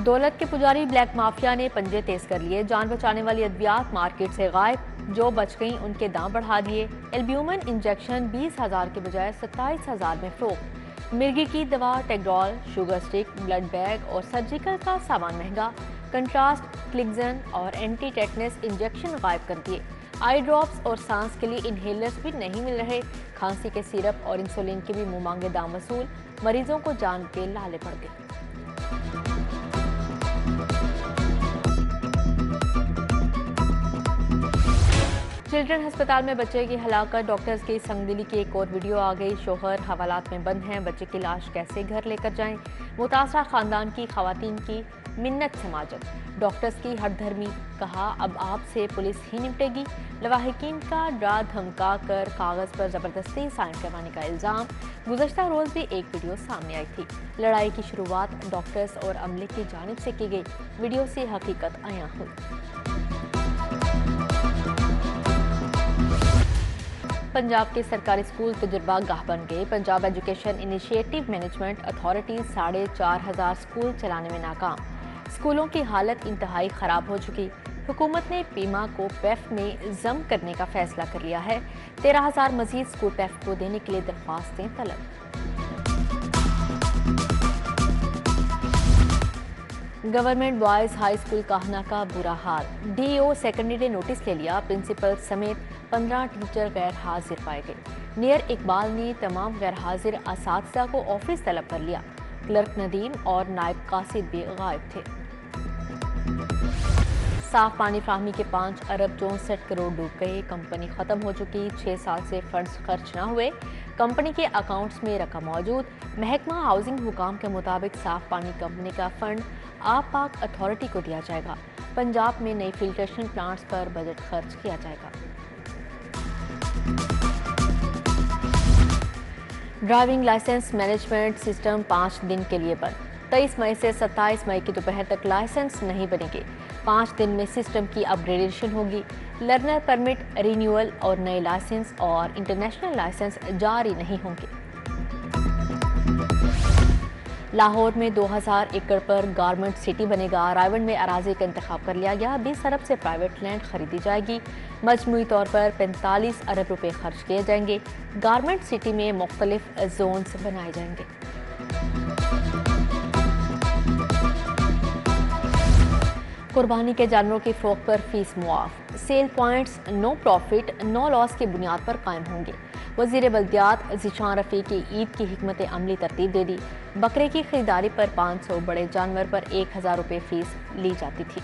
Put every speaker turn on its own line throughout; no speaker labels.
दौलत के पुजारी ब्लैक माफिया ने पंजे तेज कर लिए। जान बचाने वाली अद्वियात मार्केट से गायब, जो बच गईं उनके दाम बढ़ा दिए। एल्ब्यूमिन इंजेक्शन 20,000 के बजाय 27,000 में फरोख्त। मिर्गी की दवा, टेगडॉल, शुगर स्टिक, ब्लड बैग और सर्जिकल का सामान महंगा। कंट्रास्ट, क्लिक्जन और एंटी टेटनस इंजेक्शन गायब कर दिए। आई ड्रॉप्स और सांस के लिए इनहेलर्स भी नहीं मिल रहे। खांसी के सिरप और इंसुलिन के भी मुंह मांगे दाम वसूल। मरीजों को जान के लाले पड़ गए। चिल्ड्रन अस्पताल में बच्चे की हलाकत, डॉक्टर्स की संगदिली की एक और वीडियो आ गई। शोहर हवालात में बंद हैं, बच्चे की लाश कैसे घर लेकर जाएं। मुतासरा खानदान की खवातीन की मिन्नत समाजत, डॉक्टर्स की हठधर्मी, कहा अब आपसे पुलिस ही निपटेगी। लवाहिकीन का डरा धमका कर कागज पर जबरदस्ती साइन करवाने का इल्जाम। गुज़श्ता रोज भी एक वीडियो सामने आई थी। लड़ाई की शुरुआत डॉक्टर्स और अमले की जानिब से की गई। वीडियो से हकीकत आया हुई। पंजाब के सरकारी स्कूल तजुर्बा गाह बन गए। Punjab education initiative management authority 4,500 school चलाने में नाकाम। स्कूलों की हालत इंतहाई खराब हो चुकी। हुकूमत ने पीमा को पेफ में जम करने का फैसला कर लिया है। 13,000 मजीद स्कूल पेफ को देने के लिए दरख्वास्तें तलब। गवर्नमेंट बॉयज हाई स्कूल काहना का बुरा हाल। डीओ सेकेंडरी ने नोटिस ले लिया। प्रिंसिपल समेत 15 टीचर गैर हाजिर पाए गए। मेयर इकबाल ने तमाम गैर हाजिर असातिज़ा को ऑफिस तलब कर लिया। क्लर्क नदीम और नायब कासिद भी गायब थे। साफ पानी फ्राहमी के 5 अरब 64 करोड़ डूब गए। कंपनी खत्म हो चुकी। 6 साल से फंड्स खर्च न हुए। कंपनी के अकाउंट्स में रकम मौजूद। महकमा हाउसिंग हुकाम के मुताबिक साफ पानी कंपनी का फंड आप पाक अथॉरिटी को दिया जाएगा। पंजाब में नई फिल्ट्रेशन प्लांट्स पर बजट खर्च किया जाएगा। ड्राइविंग लाइसेंस मैनेजमेंट सिस्टम 5 दिन के लिए बंद। 23 मई से 27 मई की दोपहर तक लाइसेंस नहीं बनेंगे। 5 दिन में सिस्टम की अपग्रेडेशन होगी। लर्नर परमिट रिन्यूअल और नए लाइसेंस और इंटरनेशनल लाइसेंस जारी नहीं होंगे। लाहौर में 2000 एकड़ पर गारमेंट सिटी बनेगा। रायवंड में अराजी का इंतखाब कर लिया गया। 20 अरब से प्राइवेट लैंड खरीदी जाएगी। मजमूई तौर पर 45 अरब रुपए खर्च किए जाएंगे। गारमेंट सिटी में मुख्तलिफ जोन्स बनाए जाएंगे। कुर्बानी के जानवरों की फरोख्त पर फीस मुआफ। Sale points no profit no loss की बुनियाद पर कायम होंगे। वज़ीर बल्दियात ज़ीशान रफ़ी की ईद की हिकमत अमली तरतीब दे दी। बकरे की खरीदारी पर 500, बड़े जानवर पर 1,000 रुपये फीस ली जाती थी।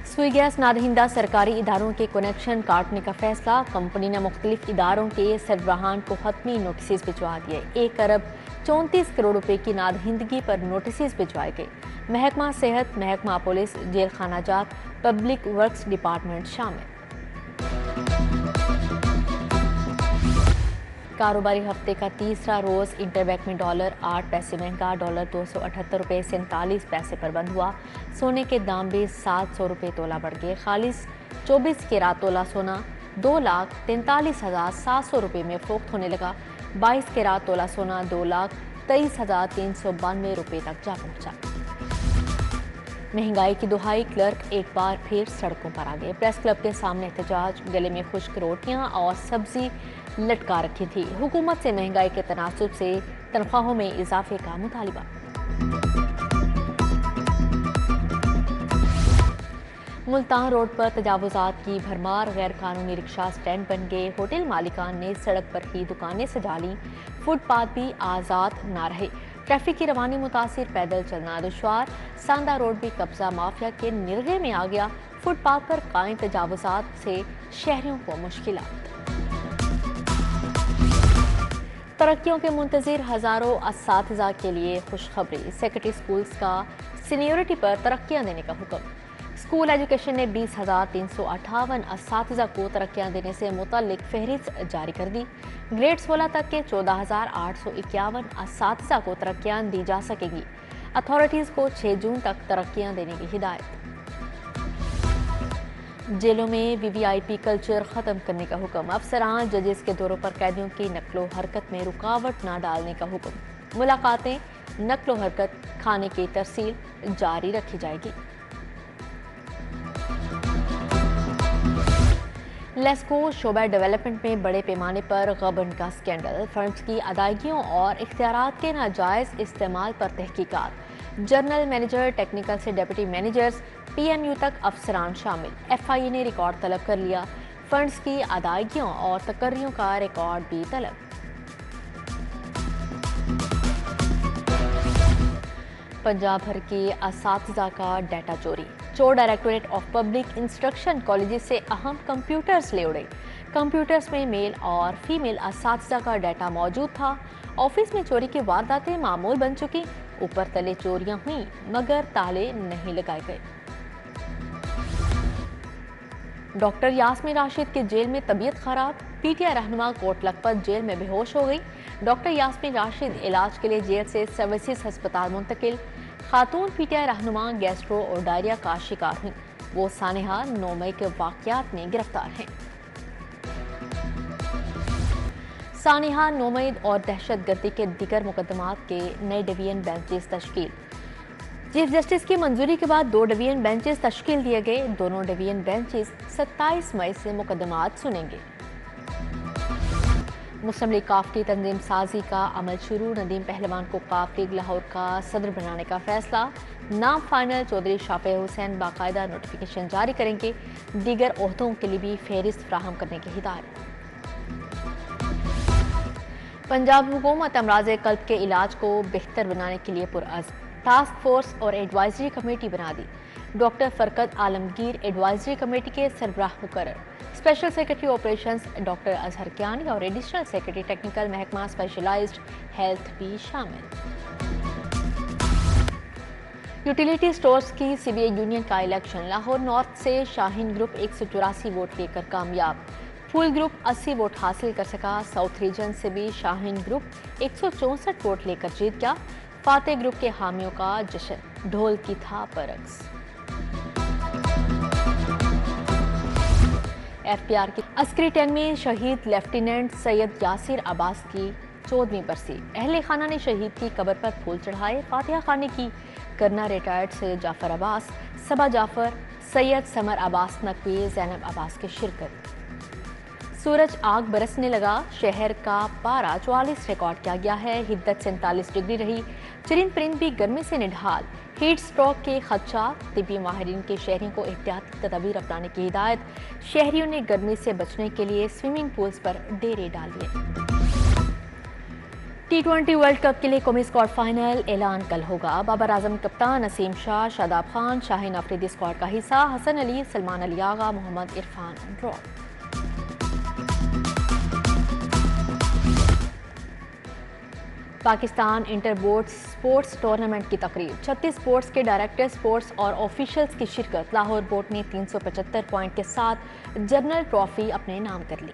सुई गैस नादहिंदा सरकारी इदारों के कनेक्शन काटने का फैसला। कंपनी ने मुख्तलिफ इदारों के सरबराहान को हतमी नोटिस भिजवा दिए। 1 अरब 34 करोड़ रुपए की नादहिंदगी पर नोटिस भिजवाए गए। महकमा सेहत, महकमा पुलिस, जेल खाना जात, पब्लिक वर्क्स डिपार्टमेंट शामिल। कारोबारी हफ्ते का तीसरा रोज इंटरबैंक में डॉलर 8 पैसे महंगा। डॉलर 278 रुपये 47 पैसे पर बंद हुआ। सोने के दाम भी 700 रुपये तोला बढ़ गए। खालिस 24 कैरात तोला सोना 2,43,700 रुपये में फरोख्त होने लगा। 22 कैरात तोला सोना 2,23,392 रुपये तक जा पहुंचा। महंगाई की दुहाई, क्लर्क एक बार फिर सड़कों पर आ गए। प्रेस क्लब के सामने एहतजाज, गले में खुश्क रोटियां और सब्जी लटका रखी थी। हुकूमत से महंगाई के तनासुब से तनख्वाहों में इजाफे का मुतालिबा। मुल्तान रोड पर तजावुजात की भरमार। गैर कानूनी रिक्शा स्टैंड बन गए। होटल मालिकान ने सड़क पर ही दुकानें सजा ली। फुटपाथ भी आज़ाद ना रहे। ट्रैफिक की रवानी मुतासिर, पैदल चलना दुश्वार। सांदा रोड भी कब्जा माफिया के निर्गे में आ गया। फुटपाथ पर कायम तजावुजात से शहरियों को मुश्किलात। तरक्कियों के मुंतजिर हजारों असातिज़ा के लिए खुशखबरी। सेक्रेटरी स्कूल्स का सीनियरिटी पर तरक्कियां देने का हुक्म। स्कूल एजुकेशन ने 20,358 असातिज़ा को तरक्कियां देने से मुतल्लिक फहरिस्त जारी कर दी। ग्रेड 16 तक के 14,851 असातिज़ा को तरक्कियां दी जा सकेंगी। अथॉरिटीज़ को 6 जून तक तरक्कियां देने की हिदायत। जेलों में वीवीआईपी कल्चर खत्म करने का हुक्म। अफसरान जजेस के दौरों पर कैदियों की नकलो हरकत में रुकावट न डालने का हुक्म। मुलाकातें, नकलो हरकत, खाने की तरसील जारी रखी जाएगी। लेस्को शोबा डेवलपमेंट में बड़े पैमाने पर गबन का स्कैंडल। फंड्स की अदायगियों और इख्तियारात के नाजायज इस्तेमाल पर तहकीकात। जनरल मैनेजर, टेक्निकल से डिप्टी मैनेजर्स, पीएमयू तक अफसरान शामिल। एफआईए ने रिकॉर्ड तलब कर लिया। फंड्स की अदायगियों और तकर्रियों का रिकॉर्ड भी तलब। पंजाब भर के असातिज़ा का डाटा चोरी। चोर directorate of public instruction colleges से अहम कंप्यूटर्स ले उड़े। कंप्यूटर्स में मेल और फीमेल असातिज़ा का डाटा मौजूद था। ऑफिस में चोरी की वारदातें मामूल बन चुकी। ऊपर तले चोरियां हुई मगर ताले नहीं लगाए गए। डॉक्टर यास्मीन राशिद के जेल में तबीयत खराब। पीटीआई रहनुमा कोट लखपत जेल में बेहोश हो गई। डॉक्टर यास्मीन राशिद इलाज के लिए जेल से सर्विसेज अस्पताल मुंतकिल। खातून पीटीआई रहनुमा गैस्ट्रो और डायरिया का शिकार हुई। वो सानेहा 9 मई के वाकयात में गिरफ्तार हैं। सानेहा, 9 मई और दहशतगर्दी के दीगर मुकदमात के नए डिवीजन बेंचेस तश्कील। चीफ जस्टिस की मंजूरी के बाद 2 डिवीजन बेंचेस तश्कील दिए गए। दोनों डिवीजन बेंचेस 27 मई से मुकदमात सुनेंगे। मुस्लिम लीग काफ की तंजीम साजी का अमल शुरू। नदीम पहलवान को काफ लीग लाहौर का सदर बनाने का फैसला। नाम फाइनल। चौधरी शाफे हुसैन बाकायदा नोटिफिकेशन जारी करेंगे। दीगर ओहदों के लिए भी फहरिस्त फ्राहम करने की हिदायत। पंजाब हुकूमत अमराज़े कल्ब के इलाज को बेहतर बनाने के लिए पुरअज़्म। टास्क फोर्स और एडवाइजरी कमेटी बना दी। Doctor Farqat Alamgir advisory committee के सरबराह मुकर्रर। Special secretary operations doctor Azhar Kiani और एडिशनल सेक्रेटरी टेक्निकल महकमा स्पेशलाइज्ड हेल्थ भी शामिल। यूटिलिटी स्टोर्स की सीबीआई यूनियन का इलेक्शन। लाहौर नॉर्थ से शाहीन ग्रुप 184 वोट लेकर कामयाब। फुल ग्रुप 80 वोट हासिल कर सका। साउथ रीजन से भी शाहीन ग्रुप 164 वोट लेकर जीत गया। फातेह ग्रुप के हामियों का जश्न। ढोल की था परक्स। एफपीआर की अस्करी टैंक में शहीद लेफ्टिनेंट सैयद यासिर अब्बास की 14वीं बरसी। अहले खाना ने शहीद की कब्र पर फूल चढ़ाए। फातिहा खाने की। करना रिटायर्ड सैयद जाफर अब्बास, सबा जाफर, सैयद समर अब्बास नकवी, जैनब अब्बास की शिरकत। सूरज आग बरसने लगा। शहर का पारा 44 रिकॉर्ड किया गया है। हिद्दत 47 डिग्री रही। चरिंद परिंद भी गर्मी से निढाल। हीट स्ट्रोक के खदशात। तिब्बी माहिरीन के शहरियों को एहतियाती तदबीर अपनाने की हिदायत। शहरियों ने गर्मी से बचने के लिए स्विमिंग पूल्स पर डेरे डाल दिए। T20 वर्ल्ड कप के लिए कौमी स्क्वाड फाइनल ऐलान कल होगा। बाबर आजम कप्तान, नसीम शाह, शादाब खान, शाहीन अफरीदी स्क्वाड का हिस्सा। हसन अली, सलमान अली आगा, मोहम्मद इरफान ड्रॉ। Pakistan inter board sports tournament की तकरीब। 36 स्पोर्ट्स के डायरेक्टर, स्पोर्ट्स और ऑफिशियल्स की शिरकत। लाहौर बोर्ड ने 375 पॉइंट के साथ जनरल ट्रॉफी अपने नाम कर ली।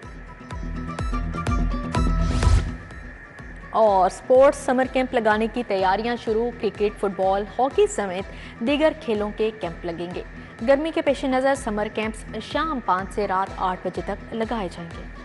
और स्पोर्ट्स समर कैंप लगाने की तैयारियां शुरू। क्रिकेट, फुटबॉल, हॉकी समेत दीगर खेलों के कैंप लगेंगे। गर्मी के पेश नज़र समर कैंप्स शाम 5 से रात 8 बजे तक लगाए जाएंगे।